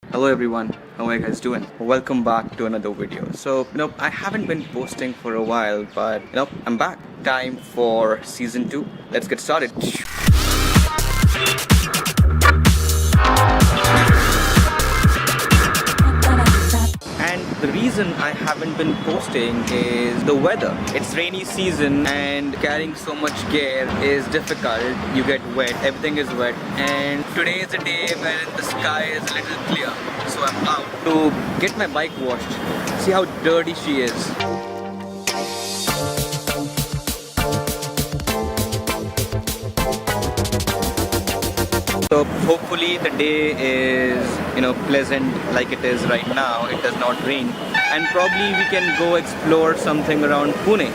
Hello everyone, how are you guys doing? Welcome back to another video. So, I haven't been posting for a while, but I'm back. Time for season 2. Let's get started. And the reason I haven't been posting is the weather. It's rainy season and carrying so much gear is difficult. You get wet, everything is wet. And today is a day where the sky is a little clear. So I'm out to get my bike washed. See how dirty she is. So hopefully the day is pleasant like it is right now. It does not rain, and probably we can go explore something around Pune.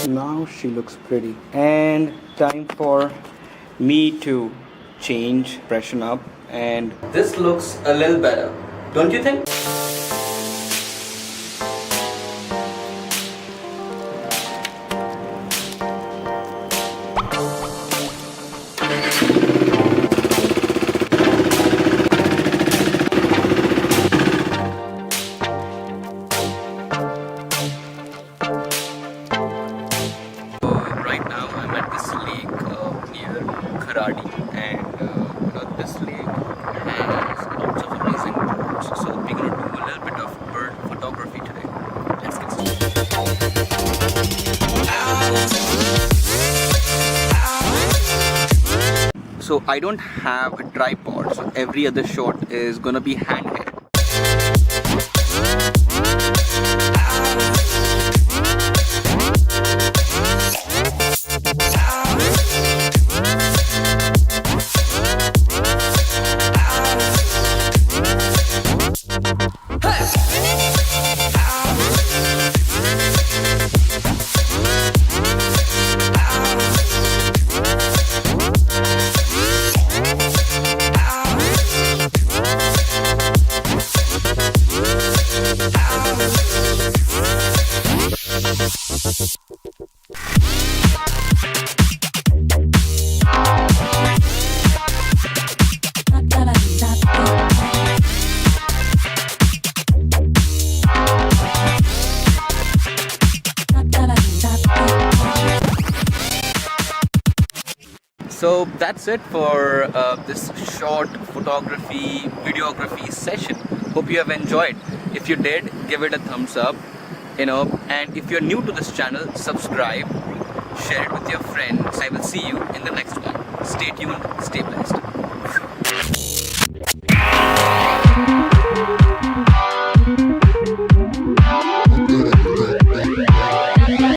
Now she looks pretty, and time for me to change, freshen up, and this looks a little better, don't you think? And this lake has lots of amazing birds, so we're gonna do a little bit of bird photography today. Let's get started. So I don't have a tripod, so every other shot is gonna be handheld. So that's it for this short photography, videography session. Hope you have enjoyed. If you did, give it a thumbs up, and if you're new to this channel, subscribe, share it with your friends. I will see you in the next one. Stay tuned, stay blessed.